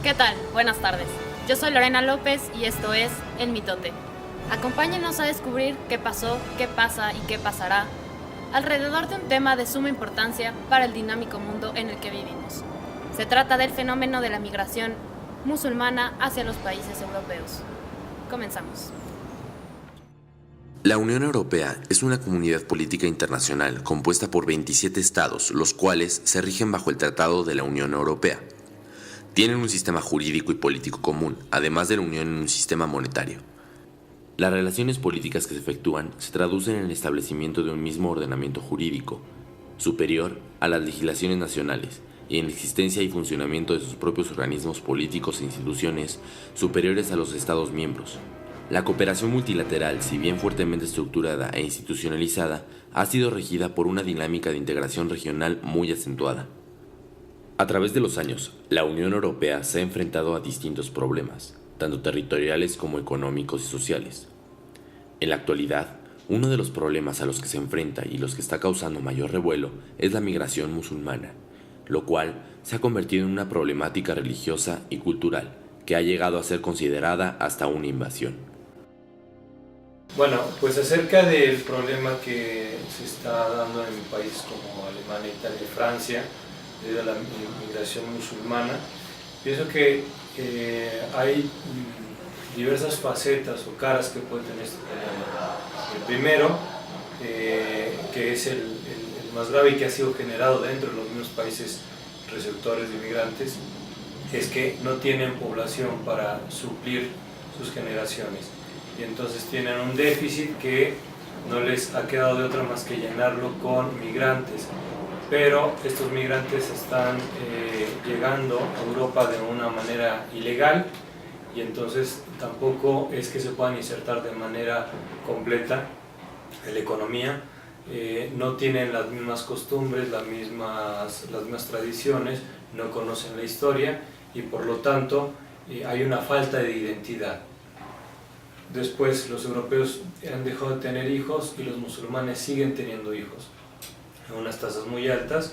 ¿Qué tal? Buenas tardes. Yo soy Lorena López y esto es El Mitote. Acompáñenos a descubrir qué pasó, qué pasa y qué pasará alrededor de un tema de suma importancia para el dinámico mundo en el que vivimos. Se trata del fenómeno de la migración musulmana hacia los países europeos. Comenzamos. La Unión Europea es una comunidad política internacional compuesta por 27 estados, los cuales se rigen bajo el Tratado de la Unión Europea. Tienen un sistema jurídico y político común, además de la Unión en un sistema monetario. Las relaciones políticas que se efectúan se traducen en el establecimiento de un mismo ordenamiento jurídico, superior a las legislaciones nacionales, y en la existencia y funcionamiento de sus propios organismos políticos e instituciones superiores a los Estados miembros. La cooperación multilateral, si bien fuertemente estructurada e institucionalizada, ha sido regida por una dinámica de integración regional muy acentuada. A través de los años, la Unión Europea se ha enfrentado a distintos problemas, tanto territoriales como económicos y sociales. En la actualidad, uno de los problemas a los que se enfrenta y los que está causando mayor revuelo es la migración musulmana, lo cual se ha convertido en una problemática religiosa y cultural que ha llegado a ser considerada hasta una invasión. Bueno, pues acerca del problema que se está dando en países como Alemania, Italia y Francia, debido a la migración musulmana, pienso que hay diversas facetas o caras que puede tener este problema. El primero, que es el más grave y que ha sido generado dentro de los mismos países receptores de inmigrantes, es que no tienen población para suplir sus generaciones. Y entonces tienen un déficit que no les ha quedado de otra más que llenarlo con migrantes, pero estos migrantes están llegando a Europa de una manera ilegal y entonces tampoco es que se puedan insertar de manera completa en la economía, no tienen las mismas costumbres, las mismas tradiciones, no conocen la historia y por lo tanto hay una falta de identidad. Después los europeos han dejado de tener hijos y los musulmanes siguen teniendo hijos a unas tasas muy altas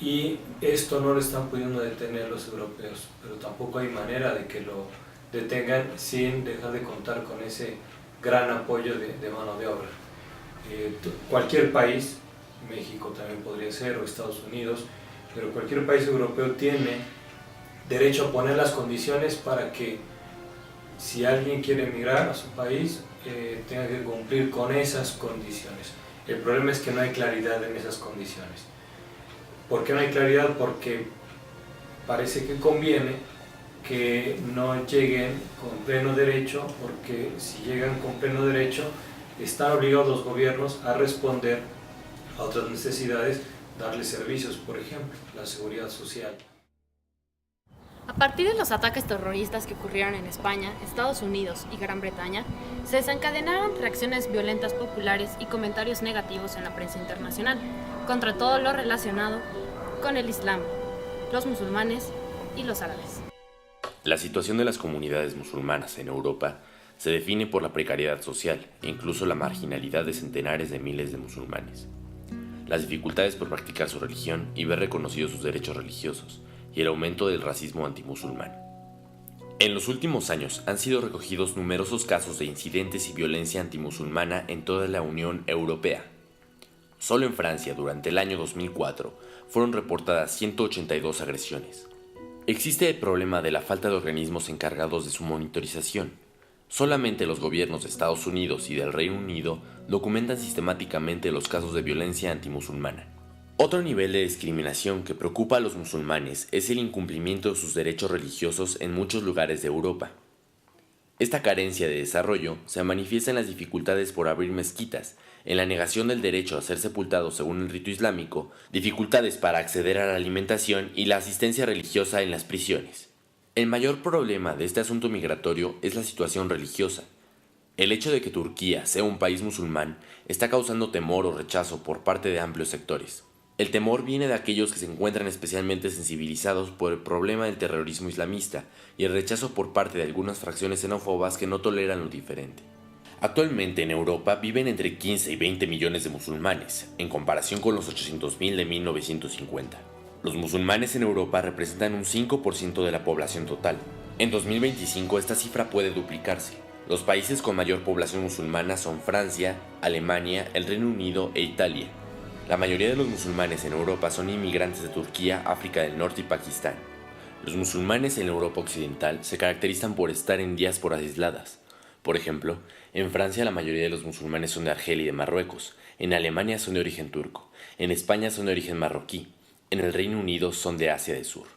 y esto no lo están pudiendo detener los europeos, pero tampoco hay manera de que lo detengan sin dejar de contar con ese gran apoyo de mano de obra. Cualquier país, México también podría ser o Estados Unidos, pero cualquier país europeo tiene derecho a poner las condiciones para que si alguien quiere emigrar a su país, tenga que cumplir con esas condiciones. El problema es que no hay claridad en esas condiciones. ¿Por qué no hay claridad? Porque parece que conviene que no lleguen con pleno derecho, porque si llegan con pleno derecho, están obligados los gobiernos a responder a otras necesidades, darles servicios, por ejemplo, la seguridad social. A partir de los ataques terroristas que ocurrieron en España, Estados Unidos y Gran Bretaña, se desencadenaron reacciones violentas populares y comentarios negativos en la prensa internacional contra todo lo relacionado con el Islam, los musulmanes y los árabes. La situación de las comunidades musulmanas en Europa se define por la precariedad social e incluso la marginalidad de centenares de miles de musulmanes, las dificultades por practicar su religión y ver reconocidos sus derechos religiosos, y el aumento del racismo antimusulmán. En los últimos años han sido recogidos numerosos casos de incidentes y violencia antimusulmana en toda la Unión Europea. Solo en Francia, durante el año 2004, fueron reportadas 182 agresiones. Existe el problema de la falta de organismos encargados de su monitorización. Solamente los gobiernos de Estados Unidos y del Reino Unido documentan sistemáticamente los casos de violencia antimusulmana. Otro nivel de discriminación que preocupa a los musulmanes es el incumplimiento de sus derechos religiosos en muchos lugares de Europa. Esta carencia de desarrollo se manifiesta en las dificultades por abrir mezquitas, en la negación del derecho a ser sepultado según el rito islámico, dificultades para acceder a la alimentación y la asistencia religiosa en las prisiones. El mayor problema de este asunto migratorio es la situación religiosa. El hecho de que Turquía sea un país musulmán está causando temor o rechazo por parte de amplios sectores. El temor viene de aquellos que se encuentran especialmente sensibilizados por el problema del terrorismo islamista y el rechazo por parte de algunas fracciones xenófobas que no toleran lo diferente. Actualmente en Europa viven entre 15 y 20 millones de musulmanes, en comparación con los 800.000 de 1950. Los musulmanes en Europa representan un 5% de la población total. En 2025 esta cifra puede duplicarse. Los países con mayor población musulmana son Francia, Alemania, el Reino Unido e Italia. La mayoría de los musulmanes en Europa son inmigrantes de Turquía, África del Norte y Pakistán. Los musulmanes en Europa occidental se caracterizan por estar en diásporas aisladas. Por ejemplo, en Francia la mayoría de los musulmanes son de Argelia y de Marruecos, en Alemania son de origen turco, en España son de origen marroquí, en el Reino Unido son de Asia del Sur.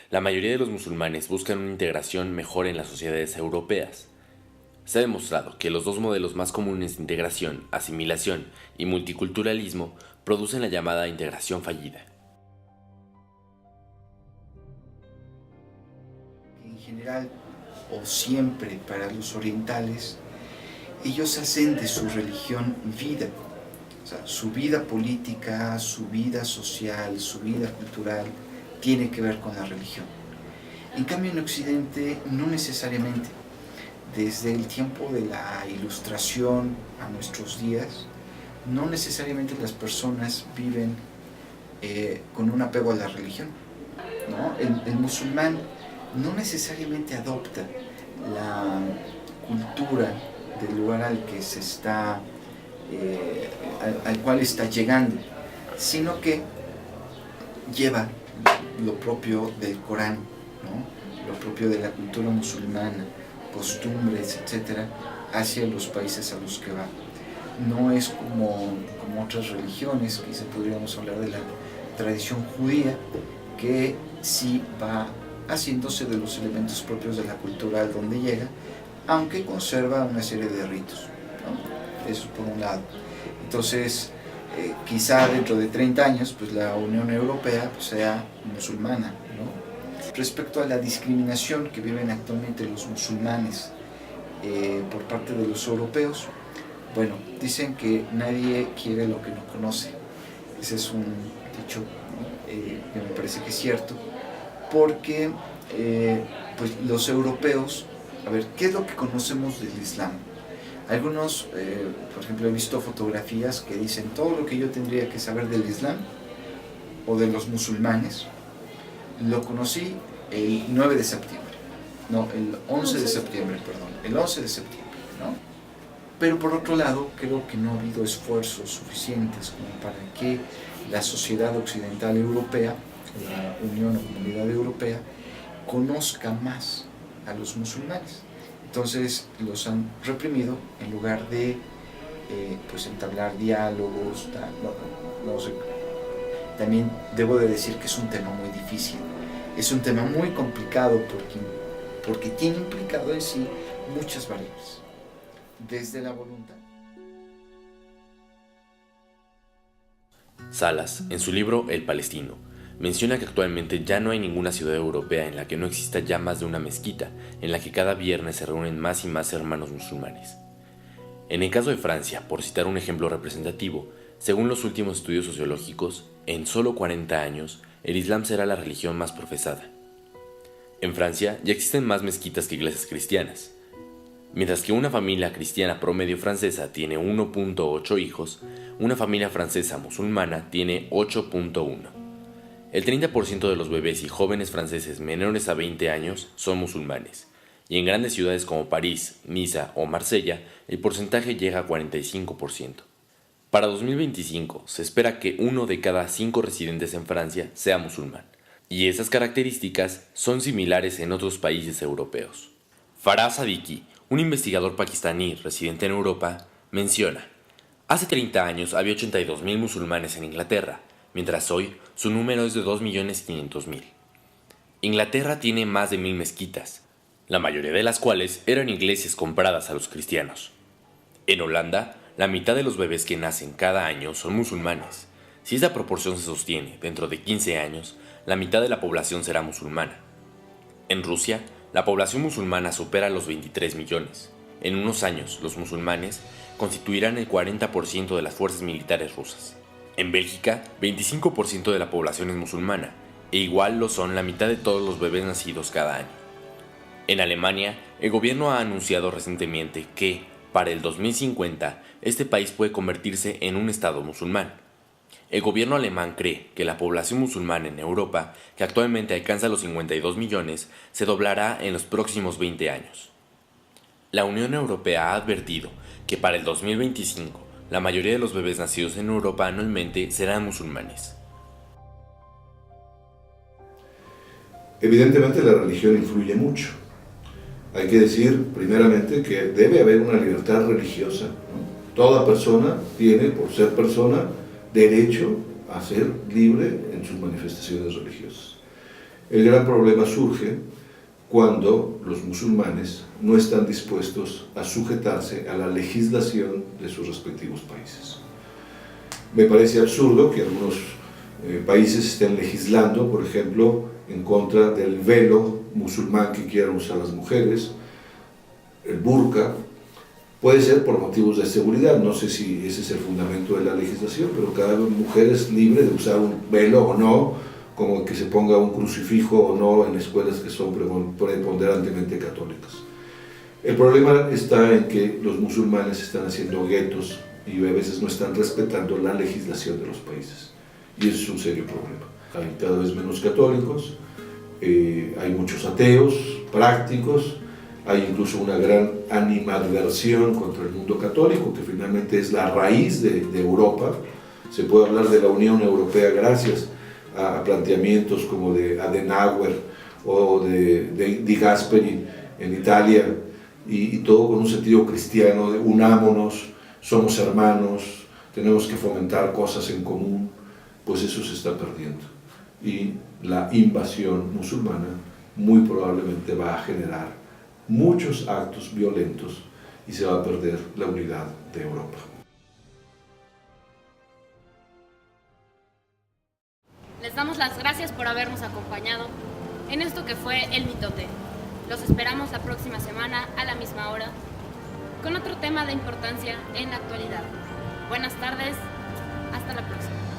La mayoría de los musulmanes buscan una integración mejor en las sociedades europeas. Se ha demostrado que los dos modelos más comunes de integración, asimilación y multiculturalismo producen la llamada integración fallida. En general, o siempre para los orientales, ellos hacen de su religión vida. O sea, su vida política, su vida social, su vida cultural tiene que ver con la religión. En cambio, en Occidente no necesariamente. Desde el tiempo de la Ilustración a nuestros días, no necesariamente las personas viven con un apego a la religión, ¿no? El musulmán no necesariamente adopta la cultura del lugar al que se está, al cual está llegando, sino que lleva lo propio del Corán, ¿no? Lo propio de la cultura musulmana, costumbres, etcétera, hacia los países a los que va. No es como otras religiones, quizá podríamos hablar de la tradición judía, que sí va haciéndose de los elementos propios de la cultura al donde llega, aunque conserva una serie de ritos, ¿no? Eso por un lado. Entonces, quizá dentro de 30 años, pues la Unión Europea pues, sea musulmana, ¿no? Respecto a la discriminación que viven actualmente los musulmanes por parte de los europeos, bueno, dicen que nadie quiere lo que no conoce. Ese es un dicho, ¿no? Que me parece que es cierto, porque pues los europeos, a ver, ¿qué es lo que conocemos del Islam? Algunos, por ejemplo, he visto fotografías que dicen todo lo que yo tendría que saber del Islam o de los musulmanes lo conocí el 9 de septiembre, no, el 11 de septiembre, perdón, el 11 de septiembre, ¿no? Pero por otro lado, creo que no ha habido esfuerzos suficientes como para que la sociedad occidental europea, la Unión o Comunidad Europea, conozca más a los musulmanes. Entonces los han reprimido en lugar de pues entablar diálogos, no sé. También debo de decir que es un tema muy difícil, es un tema muy complicado porque tiene implicado en sí muchas variables, desde la voluntad. Salas, en su libro El Palestino, menciona que actualmente ya no hay ninguna ciudad europea en la que no exista ya más de una mezquita, en la que cada viernes se reúnen más y más hermanos musulmanes. En el caso de Francia, por citar un ejemplo representativo, según los últimos estudios sociológicos, en solo 40 años, el Islam será la religión más profesada. En Francia ya existen más mezquitas que iglesias cristianas. Mientras que una familia cristiana promedio francesa tiene 1.8 hijos, una familia francesa musulmana tiene 8.1. El 30% de los bebés y jóvenes franceses menores a 20 años son musulmanes, y en grandes ciudades como París, Niza o Marsella, el porcentaje llega a 45%. Para 2025 se espera que 1 de cada 5 residentes en Francia sea musulmán, y esas características son similares en otros países europeos. Farah Sadiki, un investigador pakistaní residente en Europa, menciona: hace 30 años había 82.000 musulmanes en Inglaterra, mientras hoy su número es de 2.500.000. Inglaterra tiene más de 1.000 mezquitas, la mayoría de las cuales eran iglesias compradas a los cristianos. En Holanda, la mitad de los bebés que nacen cada año son musulmanes. Si esta proporción se sostiene, dentro de 15 años, la mitad de la población será musulmana. En Rusia, la población musulmana supera los 23 millones. En unos años, los musulmanes constituirán el 40% de las fuerzas militares rusas. En Bélgica, 25% de la población es musulmana, e igual lo son la mitad de todos los bebés nacidos cada año. En Alemania, el gobierno ha anunciado recientemente que, para el 2050, este país puede convertirse en un estado musulmán. El gobierno alemán cree que la población musulmana en Europa, que actualmente alcanza los 52 millones, se doblará en los próximos 20 años. La Unión Europea ha advertido que para el 2025 la mayoría de los bebés nacidos en Europa anualmente serán musulmanes. Evidentemente la religión influye mucho. Hay que decir primeramente que debe haber una libertad religiosa, ¿no? Toda persona tiene, por ser persona, derecho a ser libre en sus manifestaciones religiosas. El gran problema surge cuando los musulmanes no están dispuestos a sujetarse a la legislación de sus respectivos países. Me parece absurdo que algunos países estén legislando, por ejemplo, en contra del velo musulmán que quieran usar las mujeres, el burka. Puede ser por motivos de seguridad, no sé si ese es el fundamento de la legislación, pero cada mujer es libre de usar un velo o no, como que se ponga un crucifijo o no en escuelas que son preponderantemente católicas. El problema está en que los musulmanes están haciendo guetos y a veces no están respetando la legislación de los países. Y eso es un serio problema. Hay cada vez menos católicos, hay muchos ateos prácticos, hay incluso una gran animadversión contra el mundo católico, que finalmente es la raíz de Europa. Se puede hablar de la Unión Europea gracias a planteamientos como de Adenauer o de Di Gasperi en Italia, y todo con un sentido cristiano de unámonos, somos hermanos, tenemos que fomentar cosas en común. Pues eso se está perdiendo, y la invasión musulmana muy probablemente va a generar muchos actos violentos y se va a perder la unidad de Europa. Les damos las gracias por habernos acompañado en esto que fue El Mitote. Los esperamos la próxima semana a la misma hora con otro tema de importancia en la actualidad. Buenas tardes, hasta la próxima.